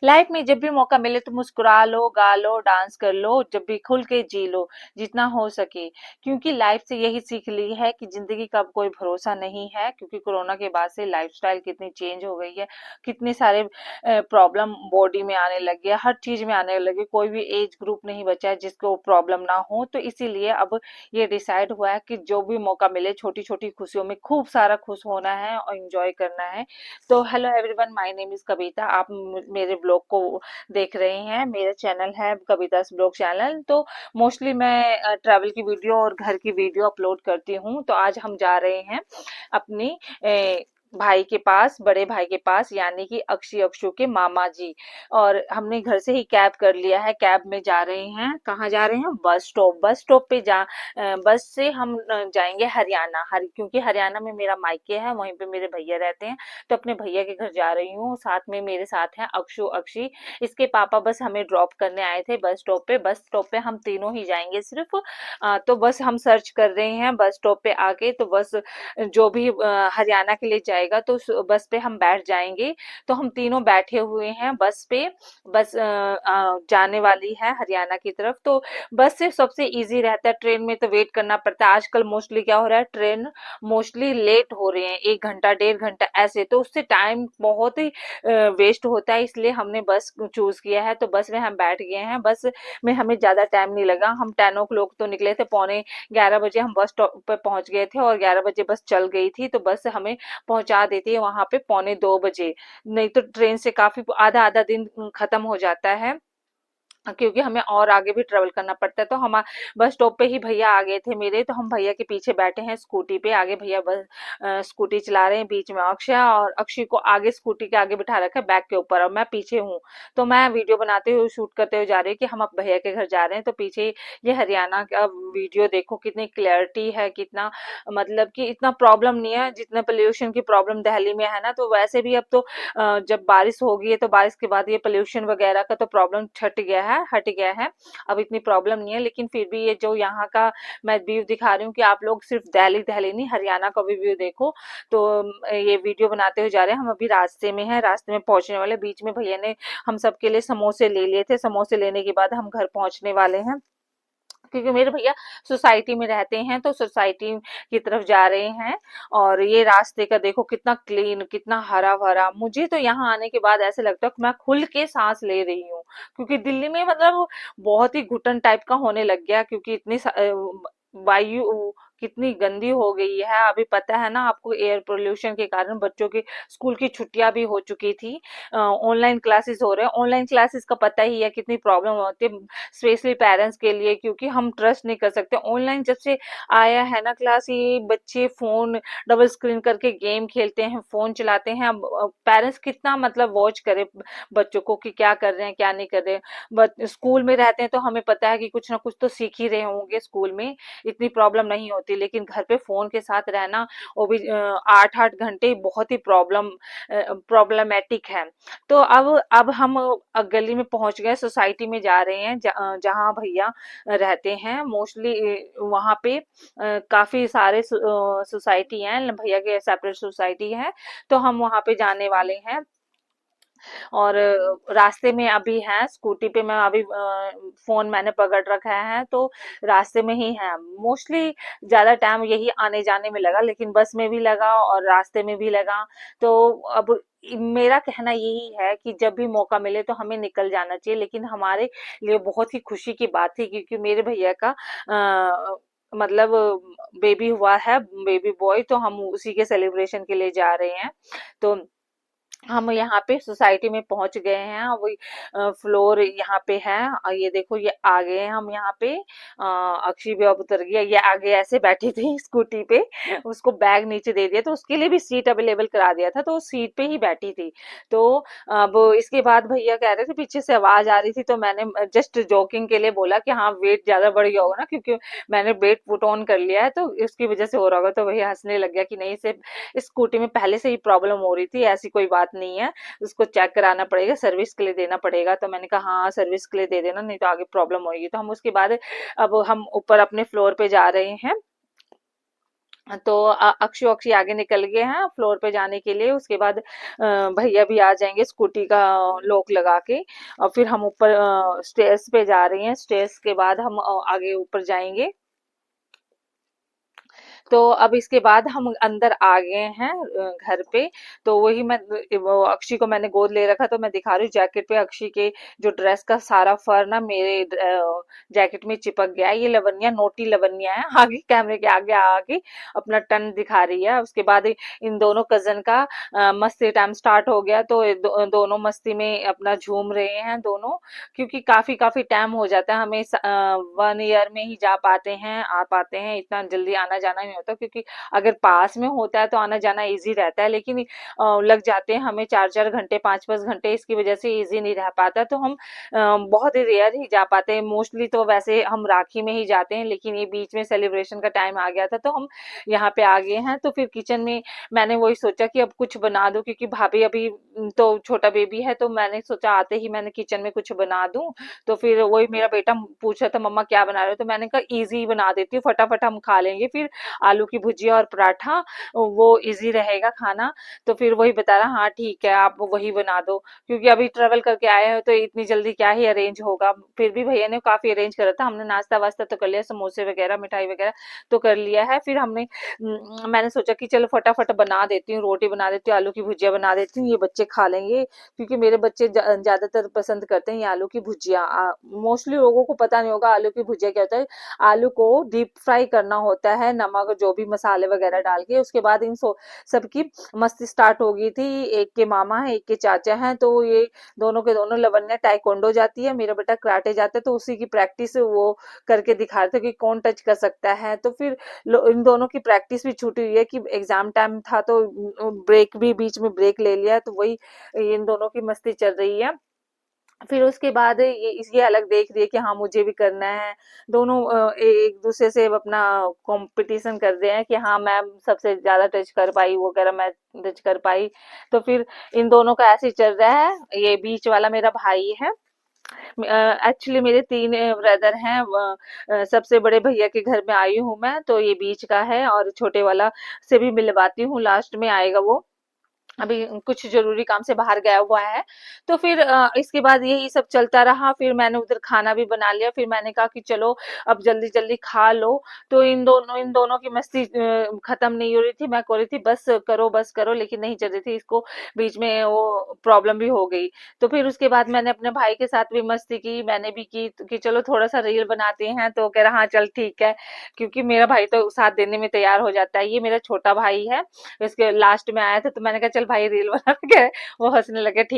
Life में जब भी मौका मिले तो मुस्कुरा लो, गा लो, डांस कर लो, जब भी खुल के जी लो जितना हो सके। क्योंकि लाइफ से यही सीख ली है कि जिंदगी का अब कोई भरोसा नहीं है, क्योंकि कोरोना के बाद से लाइफस्टाइल कितनी चेंज हो गई है, कितने सारे प्रॉब्लम बॉडी में आने लगे, हर चीज में आने लगे, कोई भी एज ग्रुप नहीं बचा है जिसको प्रॉब्लम ना हो। तो इसीलिए अब ये डिसाइड हुआ है कि जो भी मौका मिले छोटी छोटी खुशियों में खूब सारा खुश होना है और एंजॉय करना है। तो hello everyone, my name is Kavita. आप मेरे ब्लॉग को देख रहे हैं, मेरा चैनल है कवितास ब्लॉग चैनल। तो मोस्टली मैं ट्रैवल की वीडियो और घर की वीडियो अपलोड करती हूँ। तो आज हम जा रहे हैं अपनी भाई के पास, बड़े भाई के पास, यानी कि अक्षु के मामा जी। और हमने घर से ही कैब कर लिया है, कैब में जा रहे हैं। कहाँ जा रहे हैं? Bus stop. बस स्टॉप पे बस से हम जाएंगे हरियाणा। क्योंकि हरियाणा में मेरा मायके है, वहीं पे मेरे भैया रहते हैं। तो अपने भैया के घर जा रही हूँ। साथ में मेरे साथ हैं अक्षी। इसके पापा बस हमें ड्रॉप करने आए थे बस स्टॉप पे। बस स्टॉप पे हम तीनों ही जाएंगे सिर्फ। तो बस हम सर्च कर रहे हैं बस स्टॉप पे आके। तो बस जो भी हरियाणा के लिए जाएगा तो उस बस पे हम बैठ जाएंगे। तो हम तीनों बैठे हुए हैं बस पे। बस जाने वाली है हरियाणा की तरफ। तो बस से सबसे इजी रहता है, ट्रेन में तो वेट करना पड़ता है। आजकल मोस्टली क्या हो रहा है, ट्रेन मोस्टली लेट हो रहे हैं, 1 घंटा 1.5 घंटा ऐसे। तो उससे टाइम बहुत ही वेस्ट होता है, इसलिए हमने बस चूज किया है। तो बस में हम बैठ गए हैं। बस में हमें ज्यादा टाइम नहीं लगा। हम 10 o'clock तो निकले थे, 11:15 हम बस स्टॉप पर पहुंच गए थे और 11 बजे बस चल गई थी। तो बस हमें पहुंचा देती है वहां पे 1:45 बजे। नहीं तो ट्रेन से काफी आधा आधा दिन खत्म हो जाता है, क्योंकि हमें और आगे भी ट्रेवल करना पड़ता है। तो हम बस स्टॉप पे ही भैया आ गए थे मेरे। तो हम भैया के पीछे बैठे हैं स्कूटी पे। आगे भैया बस स्कूटी चला रहे हैं, बीच में अक्षय, और अक्षय को आगे स्कूटी के आगे बिठा रखा है बैक के ऊपर, और मैं पीछे हूँ। तो मैं वीडियो बनाते हुए शूट करते हुए जा रही हूँ कि हम अब भैया के घर जा रहे हैं। तो पीछे ये हरियाणा का वीडियो देखो, कितनी क्लैरिटी है, कितना मतलब कि इतना प्रॉब्लम नहीं है जितना पोल्यूशन की प्रॉब्लम दिल्ली में है ना। तो वैसे भी अब तो जब बारिश होगी है तो बारिश के बाद ये पोल्यूशन वगैरह का तो प्रॉब्लम हट गया है। अब इतनी प्रॉब्लम नहीं है, लेकिन फिर भी ये जो यहाँ का मैं व्यू दिखा रही हूँ कि आप लोग सिर्फ दिल्ली नहीं, हरियाणा का भी व्यू देखो। तो ये वीडियो बनाते हुए जा रहे हैं। हम अभी रास्ते में हैं, रास्ते में पहुंचने वाले। बीच में भैया ने हम सबके लिए समोसे ले लिए थे। समोसे लेने के बाद हम घर पहुंचने वाले हैं, क्योंकि मेरे भैया सोसाइटी में रहते हैं। तो सोसाइटी की तरफ जा रहे हैं। और ये रास्ते का देखो कितना क्लीन, कितना हरा भरा। मुझे तो यहाँ आने के बाद ऐसे लगता है कि मैं खुल के सांस ले रही हूँ, क्योंकि दिल्ली में मतलब बहुत ही घुटन टाइप का होने लग गया, क्योंकि वायु कितनी गंदी हो गई है। अभी पता है ना आपको, एयर पोल्यूशन के कारण बच्चों की स्कूल की छुट्टियां भी हो चुकी थी। ऑनलाइन क्लासेस हो रहे हैं। ऑनलाइन क्लासेस का पता ही है कितनी प्रॉब्लम होती है, स्पेशली पेरेंट्स के लिए, क्योंकि हम ट्रस्ट नहीं कर सकते। ऑनलाइन जब से आया है ना क्लास, ये बच्चे फोन डबल स्क्रीन करके गेम खेलते हैं, फोन चलाते हैं। पेरेंट्स कितना मतलब वॉच करे बच्चों को कि क्या कर रहे हैं क्या नहीं कर रहे हैं। बट स्कूल में रहते हैं तो हमें पता है कि कुछ ना कुछ तो सीख ही रहे होंगे, स्कूल में इतनी प्रॉब्लम नहीं होती। लेकिन घर पे फोन के साथ रहना, वो भी 8-8 घंटे, बहुत ही प्रॉब्लमेटिक है। तो अब हम गली में पहुंच गए, सोसाइटी में जा रहे हैं जहां भैया रहते हैं। मोस्टली वहां पे काफी सारे सोसाइटी हैं, भैया के सेपरेट सोसाइटी है। तो हम वहां पे जाने वाले हैं। और रास्ते में अभी है, स्कूटी पे मैं अभी फोन मैंने पकड़ रखा है, तो रास्ते में ही है। मोस्टली ज्यादा टाइम यही आने जाने में लगा, लेकिन बस में भी लगा और रास्ते में भी लगा। तो अब मेरा कहना यही है कि जब भी मौका मिले तो हमें निकल जाना चाहिए। लेकिन हमारे लिए बहुत ही खुशी की बात थी, क्योंकि मेरे भैया का मतलब बेबी हुआ है, बेबी बॉय। तो हम उसी के सेलिब्रेशन के लिए जा रहे हैं। तो हम यहाँ पे सोसाइटी में पहुंच गए हैं। वही फ्लोर यहाँ पे है, और ये देखो ये आ गए हैं हम यहाँ पे। अक्षय भी अब उतर गया, ये आगे ऐसे बैठी थी स्कूटी पे, उसको बैग नीचे दे दिया तो उसके लिए भी सीट अवेलेबल करा दिया था, तो वो सीट पे ही बैठी थी। तो अब इसके बाद भैया कह रहे थे, पीछे से आवाज आ रही थी, तो मैंने जस्ट जोकिंग के लिए बोला कि हाँ वेट ज्यादा बढ़ गया होगा ना, क्योंकि मैंने वेट पुट ऑन कर लिया है तो इसकी वजह से हो रहा होगा। तो भैया हंसने लग गया कि नहीं, सिर्फ स्कूटी में पहले से ही प्रॉब्लम हो रही थी, ऐसी कोई बात नहीं है, उसको चेक कराना पड़ेगा, सर्विस के लिए देना पड़ेगा। तो मैंने कहा हाँ सर्विस के लिए दे देना, नहीं तो आगे प्रॉब्लम होगी। तो हम उसके बाद अब हम ऊपर अपने फ्लोर पे जा रहे हैं। तो अक्षु अक्षी आगे निकल गए हैं फ्लोर पे जाने के लिए। उसके बाद भैया भी आ जाएंगे स्कूटी का लॉक लगा के, और फिर हम ऊपर स्टेयर्स पे जा रही हैं। स्टेयर्स के बाद हम आगे ऊपर जाएंगे। तो अब इसके बाद हम अंदर आ गए हैं घर पे। तो वही मैं, वो अक्षी को मैंने गोद ले रखा, तो मैं दिखा रही हूँ जैकेट पे अक्षी के जो ड्रेस का सारा फर ना मेरे जैकेट में चिपक गया है। ये लवन्या, नोटी लवन्या है, आगे कैमरे के आगे आके अपना टन दिखा रही है। उसके बाद इन दोनों कजन का मस्ती टाइम स्टार्ट हो गया। तो दोनों मस्ती में अपना झूम रहे हैं दोनों, क्योंकि काफी काफी टाइम हो जाता है हमें। 1 ईयर में ही जा पाते हैं, आ पाते हैं, इतना जल्दी आना जाना नहीं होता। क्योंकि अगर पास में होता है तो आना जाना इजी रहता है, लेकिन लग जाते हैं हमें 4 4 घंटे, 5 5 घंटे। इसकी वजह से इजी नहीं रह पाता। तो हम बहुत ही रेयर ही जा पाते हैं। मोस्टली तो वैसे हम राखी में ही जाते हैं, लेकिन ये बीच में सेलिब्रेशन का टाइम आ गया था तो हम यहाँ पे आ गए हैं। तो फिर किचन में मैंने वही सोचा कि अब कुछ बना दूं, क्योंकि भाभी अभी तो छोटा बेबी है। तो मैंने सोचा आते ही मैंने किचन में कुछ बना दूं। तो फिर वही मेरा बेटा पूछ रहा था मम्मा क्या बना रहे हो, तो मैंने कहा इजी बना देती हूँ, फटाफट हम खा लेंगे। फिर आलू की भुजिया और पराठा, वो इजी रहेगा खाना। तो फिर वही बता रहा, हाँ ठीक है आप वही बना दो, क्योंकि अभी ट्रेवल करके आए हो तो इतनी जल्दी क्या ही अरेंज होगा। फिर भी भैया ने काफी अरेंज करा था, हमने नाश्ता वास्ता तो कर लिया, समोसे वगैरह मिठाई वगैरह तो कर लिया है। फिर हमने मैंने सोचा कि चलो फटाफट बना देती हूँ, रोटी बना देती हूँ, आलू की भुजिया बना देती हूँ, ये बच्चे खा लेंगे। क्योंकि मेरे बच्चे ज्यादातर पसंद करते हैं ये आलू की भुजिया। मोस्टली लोगों को पता नहीं होगा आलू की भुजिया क्या होता है। आलू को डीप फ्राई करना होता है, नमक जो भी मसाले वगैरह डाल के। उसके बाद इन सबकी मस्ती स्टार्ट हो गई थी। एक के मामा है, एक के चाचा हैं। तो ये दोनों के दोनों, लवन्या टाइकोंडो जाती है, मेरा बेटा कराटे जाता है। तो उसी की प्रैक्टिस वो करके दिखा रहे थे कि कौन टच कर सकता है। तो फिर इन दोनों की प्रैक्टिस भी छूटी हुई है कि एग्जाम टाइम था तो ब्रेक भी, बीच में ब्रेक ले लिया। तो वही इन दोनों की मस्ती चल रही है। फिर उसके बाद ये अलग देख रही है कि हाँ मुझे भी करना है। दोनों एक दूसरे से अपना कंपटीशन कर रहे हैं कि हाँ मैं सबसे ज्यादा टच कर पाई, वो कह रहा मैं टच कर पाई। तो फिर इन दोनों का ऐसे ही चल रहा है। ये बीच वाला मेरा भाई है। एक्चुअली मेरे 3 ब्रदर हैं। सबसे बड़े भैया के घर में आई हूँ मैं, तो ये बीच का है, और छोटे वाला से भी मिलवाती हूँ, लास्ट में आएगा वो। अभी कुछ जरूरी काम से बाहर गया हुआ है। तो फिर इसके बाद यही सब चलता रहा। फिर मैंने उधर खाना भी बना लिया। फिर मैंने कहा कि चलो अब जल्दी जल्दी खा लो। तो इन दोनों की मस्ती खत्म नहीं हो रही थी। मैं कह रही थी बस करो बस करो, लेकिन नहीं चल रही थी। इसको बीच में वो प्रॉब्लम भी हो गई। तो फिर उसके बाद मैंने अपने भाई के साथ भी मस्ती की, मैंने भी की कि चलो थोड़ा सा रील बनाते हैं। तो कह रहा हाँ चल ठीक है, क्योंकि मेरा भाई तो साथ देने में तैयार हो जाता है। ये मेरा छोटा भाई है, इसके लास्ट में आया था। तो मैंने कहा चल भाई रील बना के, वो हंसने लगे। ठीक